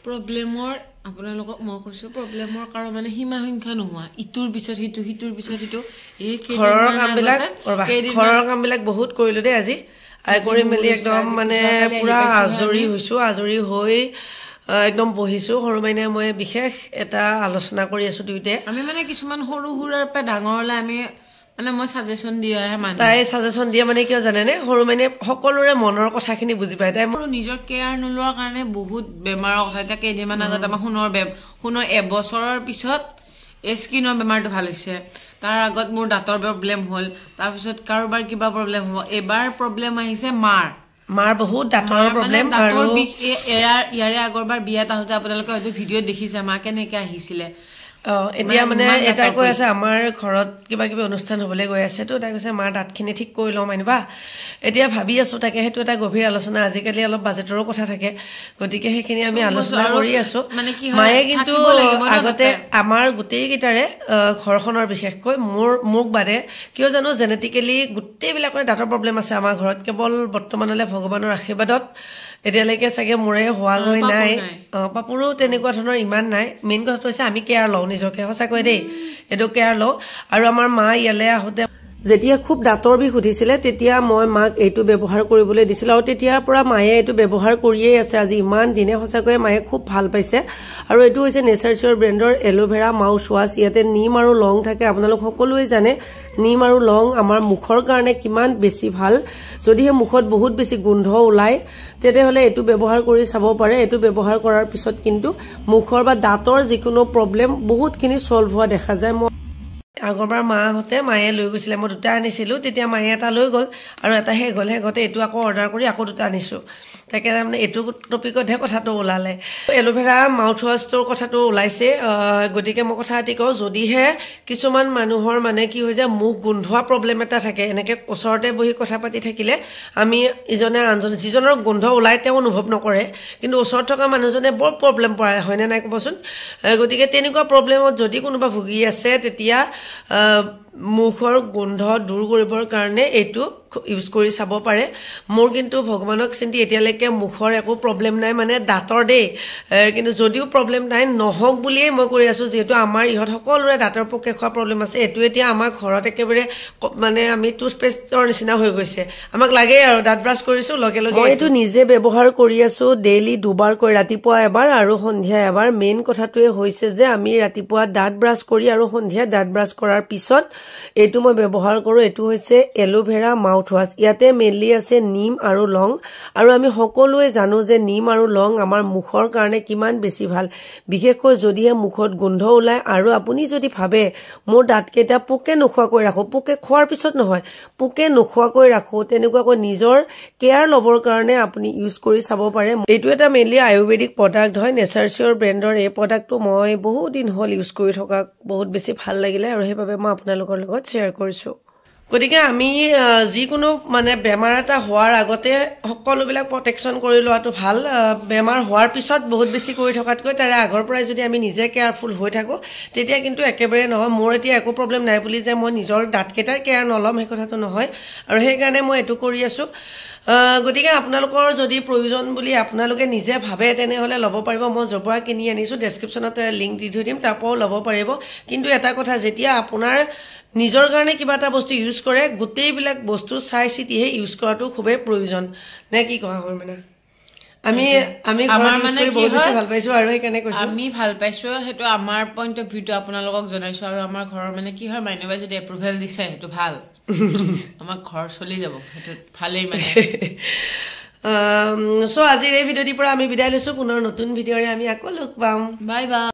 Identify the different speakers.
Speaker 1: প্ৰবলেমৰ আপোনালোকক মই কৈছো প্ৰবলেমৰ কাৰণ মানে সীমা সংখ্যা নোহোৱা ইটোৰ পিছত হিটো এই
Speaker 2: ঘৰৰ কামবিলাক বহুত কৰিলো দে আজি আই কৰি মেলি একদম মানে পুৰা আজৰি হৈ একদম বহিছো সৰু মাইনে মই বিশেষ এটা আলোচনা কৰি আছো দুইতে
Speaker 1: আমি মানে কিছুমান সৰু হুৰাৰ পৰা ডাঙৰলে আমি মানে মই সাজেশন দিয়াহে মানে
Speaker 2: তাই সাজেশন দিয়া মানে কিয় জানে নে সৰু মাইনে সকলোৰে মনৰ কথাখিনি বুজি পায় তাই
Speaker 1: মোৰ নিজৰ কেয়াৰ নলোৱাৰ কাৰণে বহুত বেমাৰৰ কথা এটা কেইদিনমান আগত আমাৰ শুনৰ এবছৰৰ পিছত স্কিনৰ বেমাৰটো ভাল হৈছে তাৰ আগত মোৰ দাঁতৰ প্ৰবলেম হ'ল তাৰ পিছত কাৰোবাৰ কিবা প্ৰবলেম হ'ব এবাৰ প্ৰবলেম আহিছে মাৰ
Speaker 2: বহুত দাঁতৰ প্ৰবলেম
Speaker 1: আৰু ইয়াৰে আগৰবাৰ বিয়াত আহোতে আপোনালোকে হয়তো ভিডিঅ' দেখিছে মা কেনেকৈ আহিছিলে
Speaker 2: এতিয়া মানে এটা কৈ আছে আমাৰ ঘৰত কিবা কিবি অনুষ্ঠান হ'বলৈ গৈ আছে তো তাই কৈছে মাৰ দাঁতখিনি ঠিক কৰি লওঁ মানিবা এতিয়া ভাবি আছো তাকে সেইটো এটা গভীৰ আলোচনা আজিকালি অলপ বাজেটৰো কথা থাকে গতিকে সেইখিনি আমি আলোচনা কৰি আছো মায়ে কিন্তু আগতে আমাৰ গোটেইকেইটাৰে ঘৰখনৰ বিশেষকৈ মোক বাদে কিয় জানো জেনেটিকেলি গোটেইবিলাকৰে দাঁতৰ প্ৰবলেম আছে আমাৰ ঘৰত কেৱল বৰ্তমানলৈ ভগৱানৰ আশীৰ্বাদত এতিয়ালৈকে চাগে মোৰে হোৱা গৈ নাই পাপুৰো তেনেকুৱা ধৰণৰ ইমান নাই মেইন কথাটো হৈছে আমি কেয়াৰ লওঁ নিজকে সঁচাকৈ দেই এইটো কেয়াৰ লওঁ আৰু আমাৰ মা ইয়ালৈ আহোঁতে যেতিয়া খুব দাঁতৰ বিষ উঠিছিলে তেতিয়া মই মাক এইটো ব্যৱহাৰ কৰিবলৈ দিছিলোঁ আৰু তেতিয়াৰ পৰা মায়ে এইটো ব্যৱহাৰ কৰিয়েই আছে আজি ইমান দিনে সঁচাকৈ মায়ে খুব ভাল পাইছে আৰু এইটো হৈছে নেচাৰচিয়ৰ ব্ৰেণ্ডৰ এল'ভেৰা মাউথ ৱাছ ইয়াতে নিম আৰু লং থাকে আপোনালোক সকলোৱে জানে নিম আৰু লং আমাৰ মুখৰ কাৰণে কিমান বেছি ভাল যদিহে মুখত বহুত বেছি গোন্ধ ওলায় তেতিয়াহ'লে এইটো ব্যৱহাৰ কৰি চাব পাৰে এইটো ব্যৱহাৰ কৰাৰ পিছত কিন্তু মুখৰ বা দাঁতৰ যিকোনো প্ৰবলেম বহুতখিনি ছল্ভ হোৱা দেখা যায় আগৰবাৰ মাহঁতে মায়ে লৈ গৈছিলে মই দুটা আনিছিলোঁ তেতিয়া মায়ে এটা লৈ গ'ল আৰু এটা শেষ হ'ল শেষতে এইটো আকৌ অৰ্ডাৰ কৰি আকৌ দুটা আনিছোঁ তাকে তাৰমানে এইটো টপিকতহে কথাটো ওলালে এল'ভেৰা মাউথ ৱাছটোৰ কথাটো ওলাইছে গতিকে মই কথা এটি কওঁ যদিহে কিছুমান মানুহৰ মানে কি হৈ যায় মুখ গোন্ধোৱা প্ৰব্লেম এটা থাকে এনেকৈ ওচৰতে বহি কথা পাতি থাকিলে আমি ইজনে আনজনে যিজনৰ গোন্ধ ওলায় তেওঁ অনুভৱ নকৰে কিন্তু ওচৰত থকা মানুহজনে বৰ প্ৰব্লেম পায় হয়নে নাই ক'বচোন গতিকে তেনেকুৱা প্ৰব্লেমত যদি কোনোবা ভুগি আছে তেতিয়া মুখৰ গোন্ধ দূৰ কৰিবৰ কাৰণে এইটো ইউজ কৰি চাব পাৰে মোৰ কিন্তু ভগৱানক চিন্তি এতিয়ালৈকে মুখৰ একো প্ৰব্লেম নাই মানে দাঁতৰ দেই কিন্তু যদিও প্ৰব্লেম নাই নহওক বুলিয়েই মই কৰি আছোঁ যিহেতু আমাৰ ইহঁত সকলোৰে দাঁতৰ পোকে খোৱা প্ৰব্লেম আছে এইটো এতিয়া আমাৰ ঘৰত একেবাৰে মানে আমি টুথপেষ্টৰ নিচিনা হৈ গৈছে আমাক লাগেই আৰু দাঁত ব্ৰাছ কৰিছোঁ লগে লগে মই এইটো নিজে ব্যৱহাৰ কৰি আছোঁ ডেইলি দুবাৰকৈ ৰাতিপুৱা এবাৰ আৰু সন্ধিয়া এবাৰ মেইন কথাটোৱে হৈছে যে আমি ৰাতিপুৱা দাঁত ব্ৰাছ কৰি আৰু সন্ধিয়া দাঁত ব্ৰাছ কৰাৰ পিছত এইটো মই ব্যৱহাৰ কৰোঁ এইটো হৈছে এল'ভেৰা মাউথ ৱাছ ইয়াতে মেইনলি আছে নিম আৰু লং আৰু আমি সকলোৱে জানো যে নিম আৰু লং আমাৰ মুখৰ কাৰণে কিমান বেছি ভাল বিশেষকৈ যদিহে মুখত গোন্ধ ওলায় আৰু আপুনি যদি ভাবে মোৰ দাঁতকেইটা পোকে নোখোৱাকৈ ৰাখোঁ পোকে খোৱাৰ পিছত নহয় পোকে নোখোৱাকৈ ৰাখোঁ তেনেকুৱাকৈ নিজৰ কেয়াৰ ল'বৰ কাৰণে আপুনি ইউজ কৰি চাব পাৰে এইটো এটা মেইনলি আয়ুৰ্বেদিক প্ৰডাক্ট হয় নেচাৰচিয়ৰ ব্ৰেণ্ডৰ এই প্ৰডাক্টটো মই বহুত দিন হ'ল ইউজ কৰি থকা বহুত বেছি ভাল লাগিলে আৰু সেইবাবে মই আপোনালোকৰ লগত শ্বেয়াৰ কৰিছোঁ গতিকে আমি যিকোনো মানে বেমাৰ এটা হোৱাৰ আগতে সকলোবিলাক প্ৰটেকশ্যন কৰি লোৱাটো ভাল বেমাৰ হোৱাৰ পিছত বহুত বেছি কৰি থকাতকৈ তাৰে আগৰ পৰাই যদি আমি নিজে কেয়াৰফুল হৈ থাকোঁ তেতিয়া কিন্তু একেবাৰে নহয় মোৰ এতিয়া একো প্ৰব্লেম নাই বুলি যে মই নিজৰ দাঁতকেইটাৰ কেয়াৰ নল'ম সেই কথাটো নহয় আৰু সেইকাৰণে মই এইটো কৰি আছোঁ গতিকে আপোনালোকৰ যদি প্ৰয়োজন বুলি আপোনালোকে নিজে ভাবে তেনেহ'লে ল'ব পাৰিব মই য'ৰ পৰা কিনি আনিছোঁ ডেছক্ৰিপশ্যনত লিংক দি থৈ দিম তাৰ পৰাও ল'ব পাৰিব কিন্তু এটা কথা যেতিয়া আপোনাৰ নিজৰ কাৰণে কিবা এটা বস্তু ইউজ কৰে গোটেইবিলাক বস্তু চাই চিতিহে ইউজ কৰাটো খুবেই প্ৰয়োজন নে কি কোৱা হয় মানে আমি আমাৰ মানে বহুত বেছি ভাল পাইছোঁ আৰু সেইকাৰণে কৈছোঁ
Speaker 1: আমি ভাল পাইছোঁ সেইটো আমাৰ পইণ্ট অফ ভিউটো আপোনালোকক জনাইছোঁ আৰু আমাৰ ঘৰৰ মানে কি হয় মাইনুবাই যদি এপ্ৰুভেল দিছে সেইটো ভাল আমাৰ ঘৰ চলি যাব সেইটো ভালেই মানে
Speaker 2: চ' আজিৰ এই ভিডিঅ'টিৰ পৰা আমি বিদায় লৈছোঁ পুনৰ নতুন ভিডিঅ'ৰে আমি আকৌ লগ পাম
Speaker 1: বাই বাই